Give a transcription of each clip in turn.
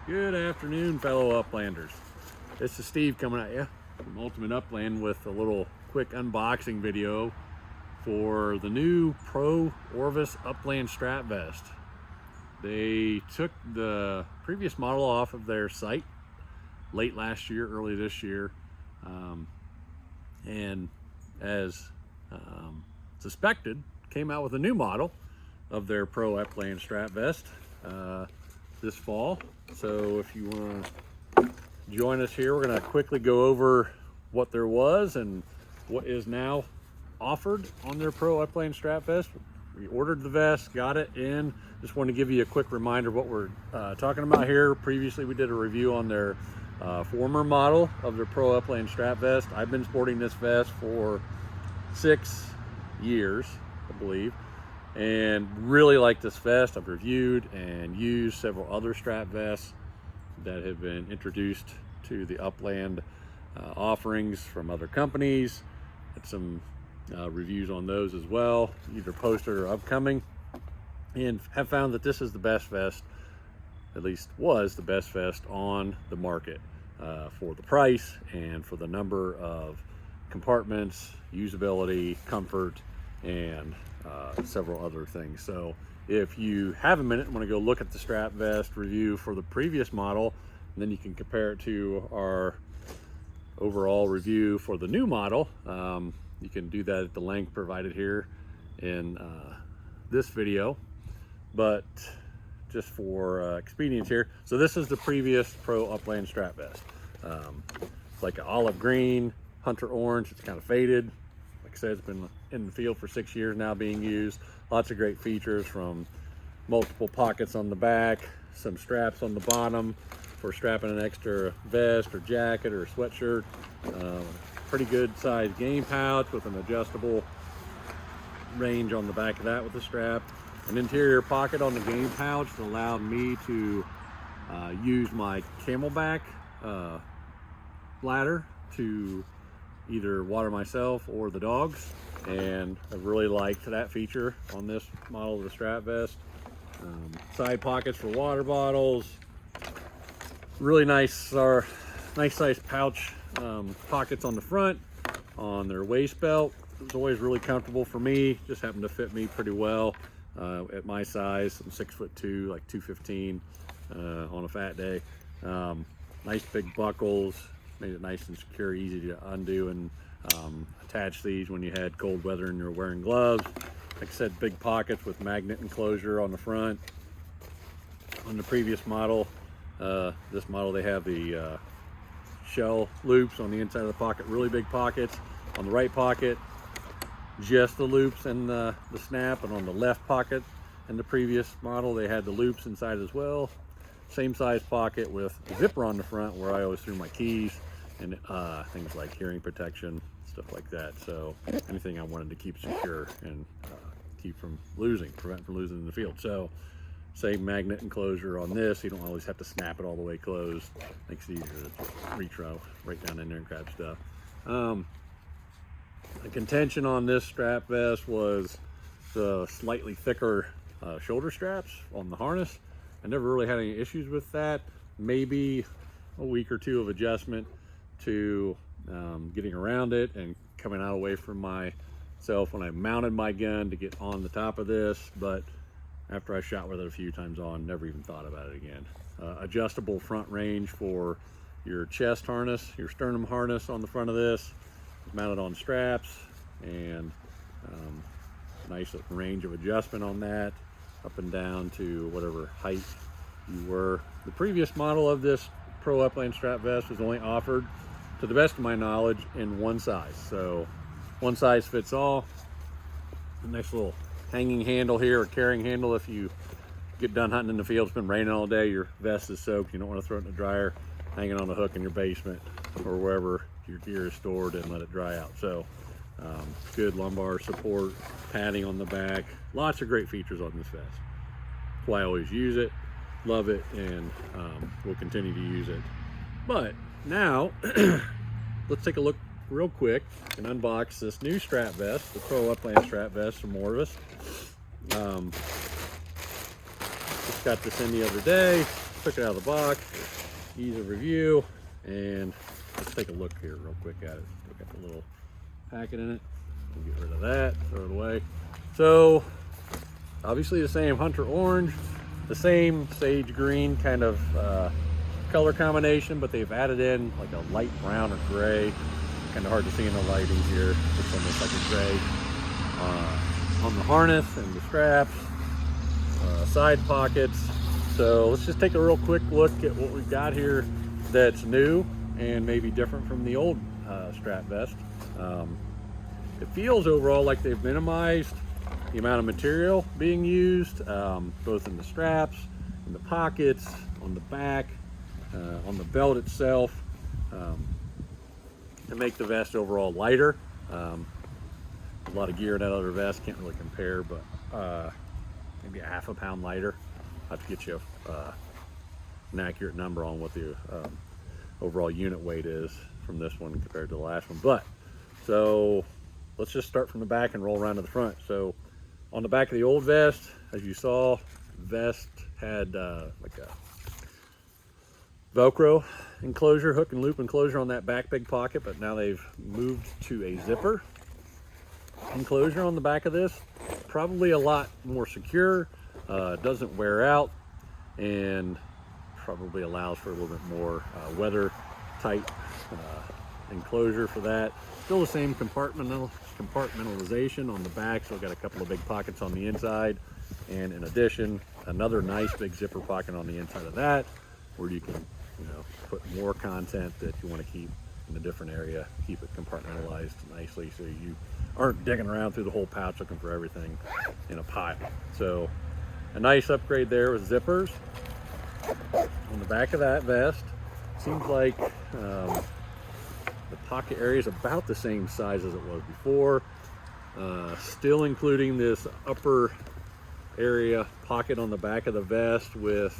Good afternoon, fellow Uplanders. This is Steve coming at you from Ultimate Upland with a little quick unboxing video for the new Pro Orvis Upland Strap Vest. They took the previous model off of their site late last year, early this year, and as suspected, came out with a new model of their Pro Upland Strap Vest this fall. So if you want to join us here, we're going to quickly go over what there was and what is now offered on their Pro Upland Strap Vest. We ordered the vest, got it in. Just want to give you a quick reminder of what we're talking about here. Previously we did a review on their former model of their Pro Upland Strap Vest. I've been sporting this vest for 6 years, I believe, and really like this vest. I've reviewed and used several other strap vests that have been introduced to the Upland offerings from other companies. Had some reviews on those as well, either posted or upcoming, and have found that this is the best vest, at least was the best vest on the market for the price and for the number of compartments, usability, comfort, and several other things. So if you have a minute and want to go look at the strap vest review for the previous model, and then you can compare it to our overall review for the new model, you can do that at the link provided here in this video. But just for expedience here, so this is the previous Pro Upland Strap Vest. It's like an olive green, hunter orange. It's kind of faded. Like I said, it's been in the field for 6 years now being used. Lots of great features, from multiple pockets on the back, some straps on the bottom for strapping an extra vest or jacket or sweatshirt. Pretty good sized game pouch with an adjustable range on the back of that with the strap. An interior pocket on the game pouch that allowed me to use my Camelback bladder to either water myself or the dogs, and I've really liked that feature on this model of the strap vest. Side pockets for water bottles, really nice size pouch pockets on the front, on their waist belt. It was always really comfortable for me, just happened to fit me pretty well at my size. I'm 6'2", like 215 on a fat day. Nice big buckles, made it nice and secure, easy to undo and attach these when you had cold weather and you're wearing gloves. Like I said, big pockets with magnet enclosure on the front. On the previous model, this model, they have the shell loops on the inside of the pocket, really big pockets. On the right pocket, just the loops and the snap, and on the left pocket in the previous model, they had the loops inside as well. Same size pocket with a zipper on the front where I always threw my keys and things like hearing protection, stuff like that. So anything I wanted to keep secure and prevent from losing in the field. So same magnet enclosure on this. You don't always have to snap it all the way closed. Makes it easier to just reach right down in there and grab stuff. The contention on this strap vest was the slightly thicker shoulder straps on the harness. I never really had any issues with that. Maybe a week or two of adjustment to getting around it and coming out away from myself when I mounted my gun to get on the top of this. But after I shot with it a few times on, never even thought about it again. Adjustable front range for your chest harness, your sternum harness on the front of this. It's mounted on straps, and nice range of adjustment on that, up and down to whatever height you were. The previous model of this Pro Upland Strap Vest was only offered, to the best of my knowledge, in one size. So one size fits all. A nice little hanging handle here, or carrying handle, if you get done hunting in the field, it's been raining all day, your vest is soaked, you don't want to throw it in the dryer, hang it on a hook in your basement or wherever your gear is stored and let it dry out. So good lumbar support, padding on the back, lots of great features on this vest. That's why I always use it, love it, and will continue to use it. But now let's take a look real quick and unbox this new strap vest, the Pro Upland Strap Vest from Orvis. Just got this in the other day. took it out of the box, ease of review, and let's take a look here real quick at it. Look at the little packet in it. We'll get rid of that, throw it away. So obviously the same hunter orange, the same sage green kind of color combination, but they've added in like a light brown or gray. Kind of hard to see in the lighting here. It's almost like a gray on the harness and the straps, side pockets. So let's just take a real quick look at what we've got here that's new and maybe different from the old strap vest. It feels overall like they've minimized the amount of material being used, both in the straps, in the pockets, on the back, on the belt itself, to make the vest overall lighter. A lot of gear in that other vest, can't really compare, but maybe a half a pound lighter. I'll have to get you an accurate number on what the overall unit weight is from this one compared to the last one. But so let's just start from the back and roll around to the front. So on the back of the old vest, as you saw, vest had like a Velcro enclosure, hook and loop enclosure on that back big pocket, but now they've moved to a zipper enclosure on the back of this. Probably a lot more secure, doesn't wear out, and probably allows for a little bit more weather tight enclosure for that. Still the same compartmentalization on the back, so I've got a couple of big pockets on the inside, and in addition, another nice big zipper pocket on the inside of that, where you can, you know, put more content that you want to keep in a different area, keep it compartmentalized nicely so you aren't digging around through the whole pouch looking for everything in a pile. So a nice upgrade there with zippers on the back of that vest. Seems like the pocket area is about the same size as it was before, still including this upper area pocket on the back of the vest with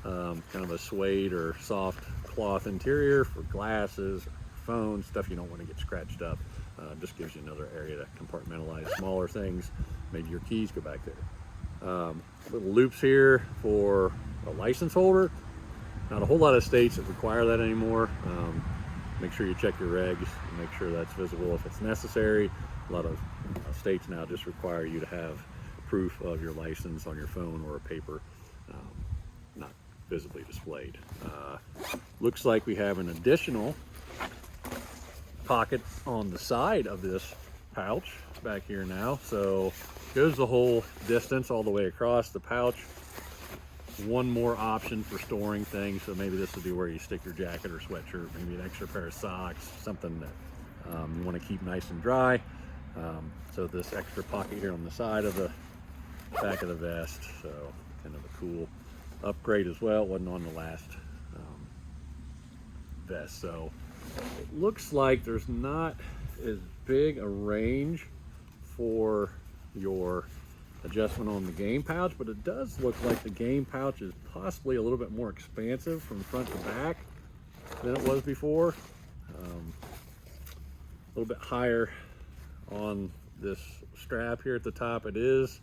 kind of a suede or soft cloth interior for glasses, phones, stuff you don't want to get scratched up. Just gives you another area to compartmentalize smaller things. Maybe your keys go back there. Little loops here for a license holder. Not a whole lot of states that require that anymore. Make sure you check your regs and make sure that's visible if it's necessary. A lot of states now just require you to have proof of your license on your phone or a paper, not visibly displayed. Looks like we have an additional pocket on the side of this pouch back here now. So goes the whole distance all the way across the pouch. One more option for storing things. So maybe this would be where you stick your jacket or sweatshirt, maybe an extra pair of socks, something that you want to keep nice and dry. So this extra pocket here on the side of the back of the vest. So kind of a cool upgrade as well. It wasn't on the last vest. So it looks like there's not as big a range for your adjustment on the game pouch, but it does look like the game pouch is possibly a little bit more expansive from front to back than it was before. A little bit higher on this strap here at the top. It is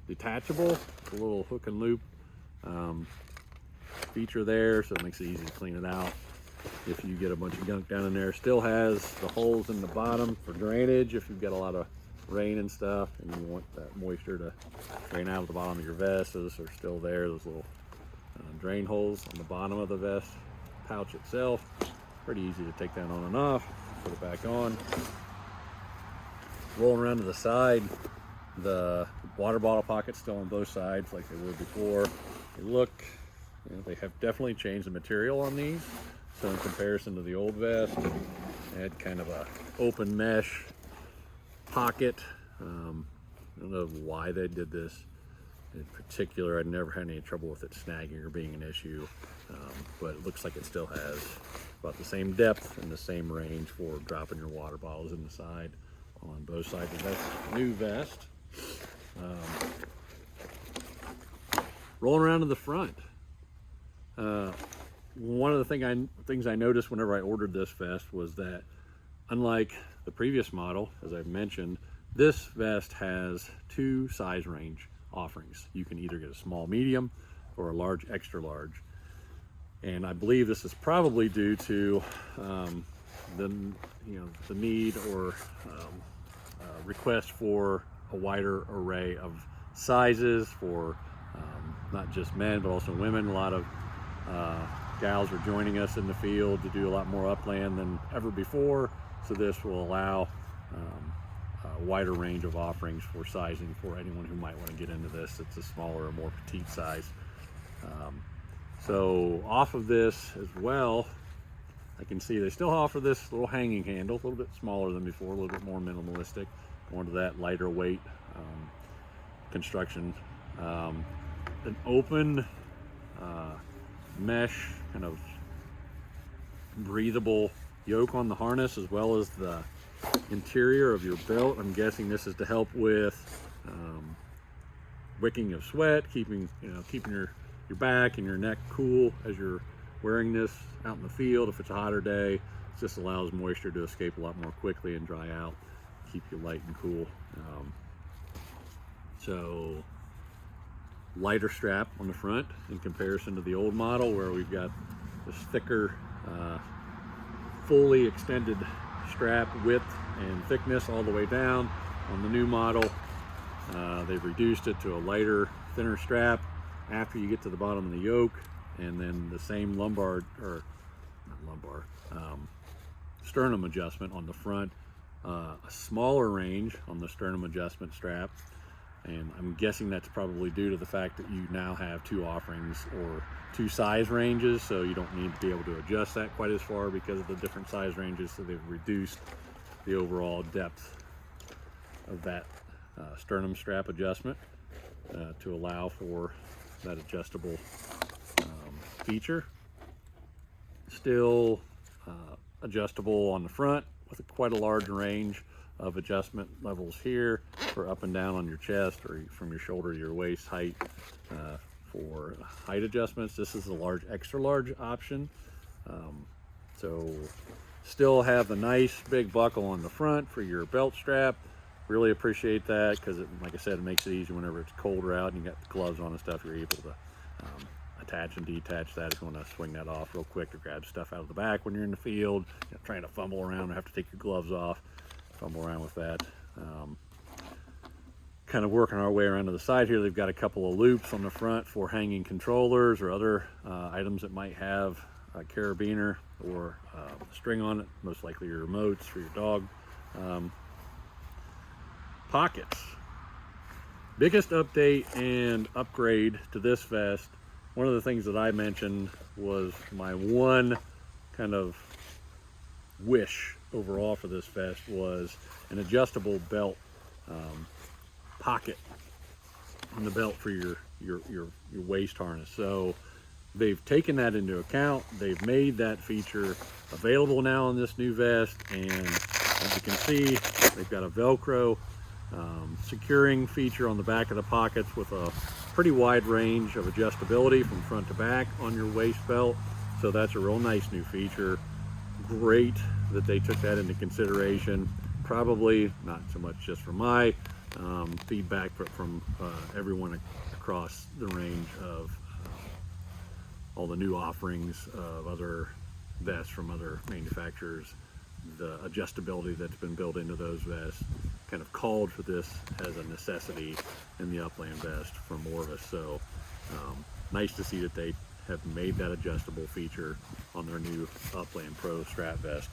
detachable, a little hook and loop feature there, so it makes it easy to clean it out if you get a bunch of gunk down in there. Still has the holes in the bottom for drainage if you've got a lot of rain and stuff and you want that moisture to drain out of the bottom of your vest. Those are still there, those little drain holes on the bottom of the vest pouch itself. Pretty easy to take that on and off, put it back on. Rolling around to the side, the water bottle pockets still on both sides like they were before. They look, you know, they have definitely changed the material on these. So in comparison to the old vest, it had kind of a open mesh pocket. I don't know why they did this in particular. I never had any trouble with it snagging or being an issue, but it looks like it still has about the same depth and the same range for dropping your water bottles in the side on both sides of this new vest. Rolling around to the front. One of the things I noticed whenever I ordered this vest was that, unlike the previous model, as I've mentioned, this vest has two size range offerings. You can either get a small medium or a large extra large. And I believe this is probably due to the need or request for a wider array of sizes for not just men but also women. A lot of gals are joining us in the field to do a lot more upland than ever before, so this will allow a wider range of offerings for sizing for anyone who might want to get into this. It's a smaller or more petite size. So off of this as well, I can see they still offer this little hanging handle, a little bit smaller than before, a little bit more minimalistic, going to that lighter weight construction. An open mesh kind of breathable yoke on the harness, as well as the interior of your belt. I'm guessing this is to help with wicking of sweat, keeping your back and your neck cool as you're wearing this out in the field. If it's a hotter day, it just allows moisture to escape a lot more quickly and dry out, keep you light and cool. So lighter strap on the front in comparison to the old model, where we've got this thicker fully extended strap width and thickness all the way down. On the new model, they've reduced it to a lighter, thinner strap after you get to the bottom of the yoke, and then the same sternum adjustment on the front, a smaller range on the sternum adjustment strap. And I'm guessing that's probably due to the fact that you now have two offerings or two size ranges, so you don't need to be able to adjust that quite as far because of the different size ranges. So they've reduced the overall depth of that sternum strap adjustment to allow for that adjustable feature. Still adjustable on the front with quite a large range of adjustment levels here for up and down on your chest, or from your shoulder to your waist height for height adjustments. This is a large, extra large option. So still have the nice big buckle on the front for your belt strap. Really appreciate that, because like I said, it makes it easy whenever it's colder out and you got the gloves on and stuff. You're able to attach and detach that if you want to swing that off real quick to grab stuff out of the back when you're in the field, trying to fumble around or have to take your gloves off, fumble around with that. Kind of working our way around to the side here, they've got a couple of loops on the front for hanging controllers or other items that might have a carabiner or string on it, most likely your remotes for your dog. Pockets. Biggest update and upgrade to this vest, one of the things that I mentioned was my one kind of wish overall for this vest was an adjustable belt pocket on the belt for your waist harness. So they've taken that into account. They've made that feature available now in this new vest, and as you can see, they've got a Velcro securing feature on the back of the pockets with a pretty wide range of adjustability from front to back on your waist belt. So that's a real nice new feature. Great that they took that into consideration. Probably not so much just from my feedback, but from everyone across the range of all the new offerings of other vests from other manufacturers. The adjustability that's been built into those vests kind of called for this as a necessity in the Upland vest from Orvis. So nice to see that they have made that adjustable feature on their new Upland Pro strap vest.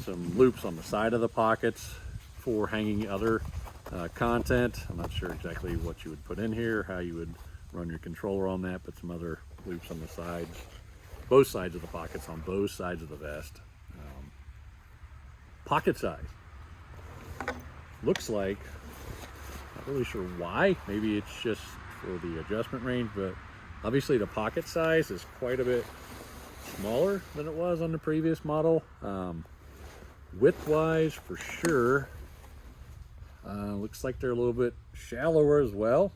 Some loops on the side of the pockets for hanging other content. I'm not sure exactly what you would put in here, how you would run your controller on that, but some other loops on the sides, both sides of the pockets on both sides of the vest. Pocket size. Looks like, not really sure why, maybe it's just for the adjustment range, but obviously the pocket size is quite a bit smaller than it was on the previous model. Width-wise, for sure, looks like they're a little bit shallower as well.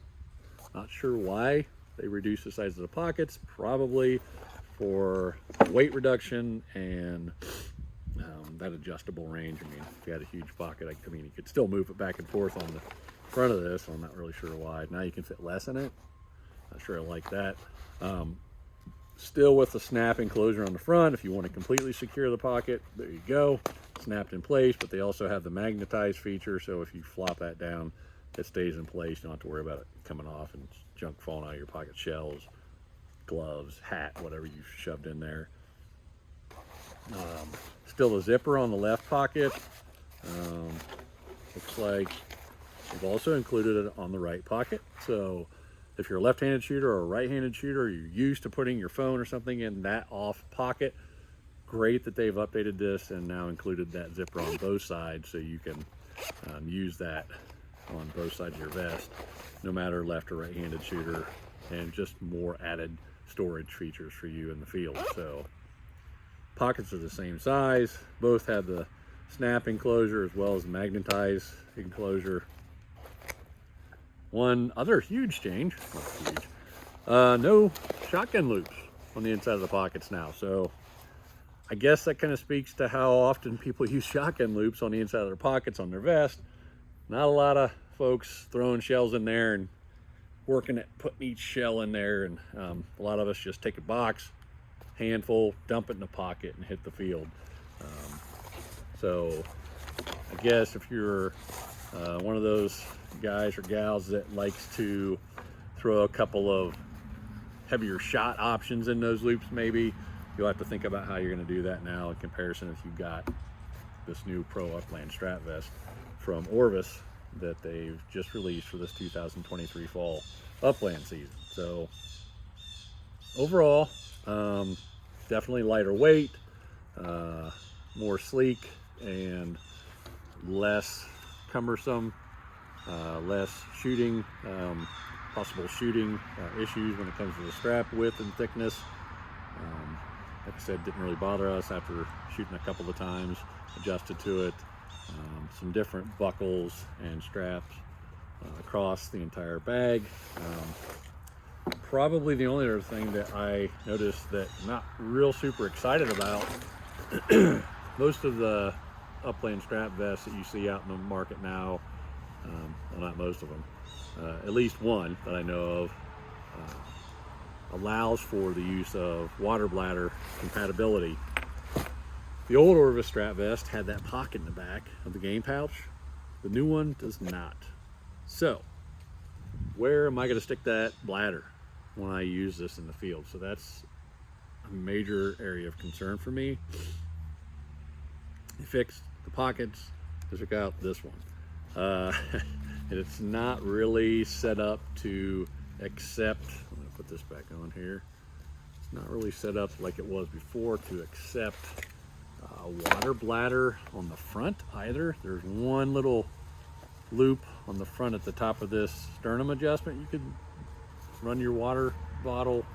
Not sure why they reduced the size of the pockets, probably for weight reduction and that adjustable range. I mean, if you had a huge pocket, I mean, you could still move it back and forth on the front of this. I'm not really sure why. Now you can fit less in it. Not sure I like that. Still with the snap enclosure on the front. If you want to completely secure the pocket, there you go, snapped in place. But they also have the magnetized feature, so if you flop that down, it stays in place. You don't have to worry about it coming off and junk falling out of your pocket, shells, gloves, hat, whatever you shoved in there. Still a zipper on the left pocket. Looks like they've also included it on the right pocket. So if you're a left-handed shooter or a right-handed shooter, you're used to putting your phone or something in that off pocket, great that they've updated this and now included that zipper on both sides, so you can use that on both sides of your vest, no matter left or right-handed shooter, and just more added storage features for you in the field. So pockets are the same size, both have the snap enclosure as well as the magnetized enclosure. One other huge change, no shotgun loops on the inside of the pockets now. So I guess that kind of speaks to how often people use shotgun loops on the inside of their pockets on their vest. Not a lot of folks throwing shells in there and working at putting each shell in there. And a lot of us just take a box, handful, dump it in the pocket and hit the field. So I guess if you're one of those guys or gals that likes to throw a couple of heavier shot options in those loops, maybe you'll have to think about how you're going to do that now in comparison if you've got this new Pro Upland Strap Vest from Orvis that they've just released for this 2023 fall upland season. So overall, definitely lighter weight, more sleek, and less cumbersome, less shooting, possible shooting issues when it comes to the strap width and thickness. Like I said, didn't really bother us after shooting a couple of times, adjusted to it. Some different buckles and straps across the entire bag. Probably the only other thing that I noticed that I'm not real super excited about, most of the upland strap vests that you see out in the market now, well, not most of them, at least one that I know of, allows for the use of water bladder compatibility. The old Orvis strap vest had that pocket in the back of the game pouch. The new one does not. So where am I going to stick that bladder when I use this in the field? So that's a major area of concern for me. They fixed the pockets, they took out this one. And it's not really set up to accept, I'm going to put this back on here. It's not really set up like it was before to accept a water bladder on the front either. There's one little loop on the front at the top of this sternum adjustment you could run your water bottle,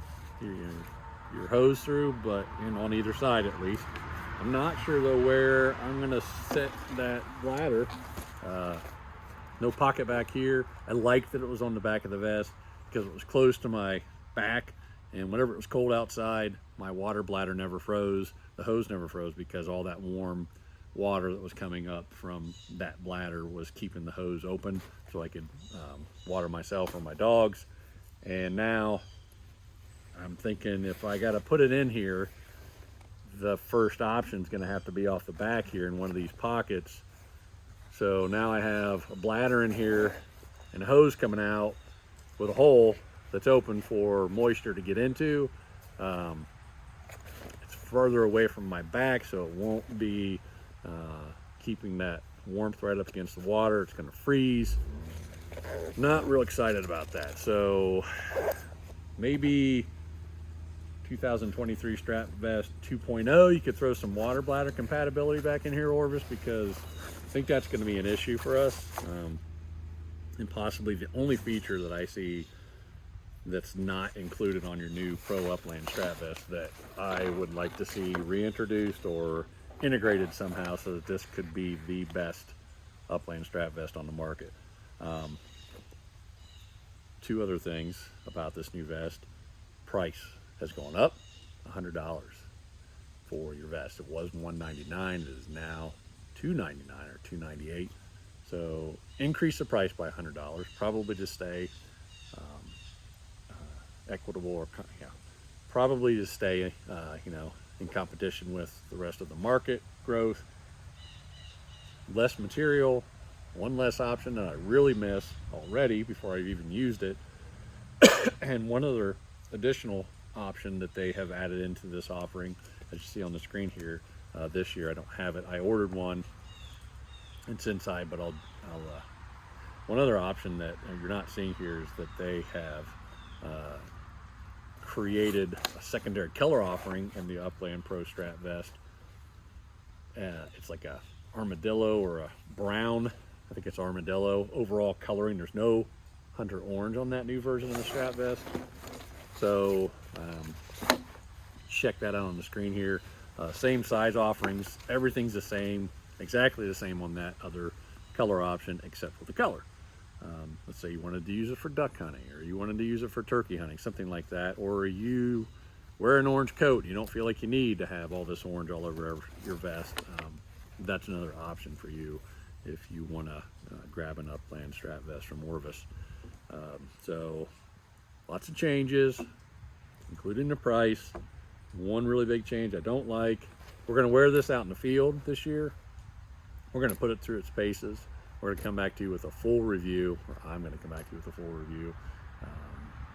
your hose through, but on either side at least. I'm not sure though where I'm gonna set that bladder. No pocket back here. I liked that it was on the back of the vest because it was close to my back, and whenever it was cold outside, my water bladder never froze. The hose never froze because all that warm water that was coming up from that bladder was keeping the hose open so I could water myself or my dogs. And now I'm thinking if I got to put it in here, the first option is going to have to be off the back here in one of these pockets. So now I have a bladder in here and a hose coming out with a hole that's open for moisture to get into. It's further away from my back, so it won't be keeping that warmth right up against the water. It's going to freeze. Not real excited about that. So maybe 2023 strap vest 2.0, you could throw some water bladder compatibility back in here, Orvis, because I think that's going to be an issue for us, and possibly the only feature that I see that's not included on your new Pro Upland strap vest that I would like to see reintroduced or integrated somehow so that this could be the best upland strap vest on the market. Two other things about this new vest. Price has gone up $100 for your vest. It was $199, it is now $299 or $298. So increase the price by $100, probably to stay. equitable, or probably to stay in competition with the rest of the market growth. Less material, one less option that I really miss already before I've even used it. And one other additional option that they have added into this offering, as you see on the screen here, this year. I don't have it. I ordered one. It's inside, but one other option that you're not seeing here is that they have created a secondary color offering in the Upland Pro Strat Vest. It's like a armadillo or a brown. I think it's armadillo overall coloring. There's no hunter orange on that new version of the Strat Vest. So check that out on the screen here. Same size offerings. Everything's the same, exactly the same on that other color option, except for the color. Let's say you wanted to use it for duck hunting, or you wanted to use it for turkey hunting, something like that, or you wear an orange coat. You don't feel like you need to have all this orange all over your vest. That's another option for you if you want to grab an Upland Strat Vest from Orvis. So lots of changes, including the price. One really big change I don't like. We're going to wear this out in the field this year. We're going to put it through its paces. We're going to come back to you with a full review, or I'm going to come back to you with a full review.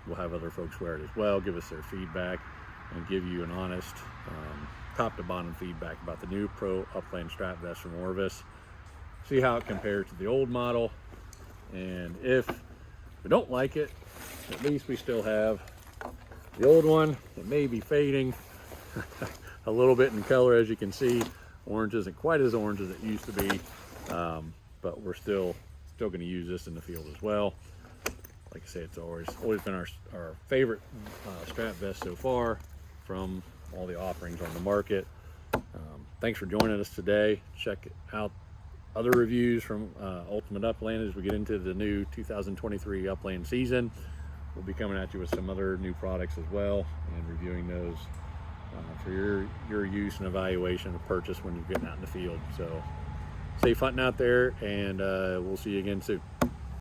We'll have other folks wear it as well, give us their feedback, and give you an honest top to bottom feedback about the new Pro Upland Strat Vest from Orvis. See how it compares to the old model, and if we don't like it, at least we still have the old one. It may be fading a little bit in color, as you can see. Orange isn't quite as orange as it used to be, but we're still going to use this in the field as well. Like I say, it's always been our favorite Strat Vest so far from all the offerings on the market. Thanks for joining us today. Check out other reviews from Ultimate Upland as we get into the new 2023 Upland season. We'll be coming at you with some other new products as well, and reviewing those for your use and evaluation of purchase when you're getting out in the field. So safe hunting out there, and we'll see you again soon.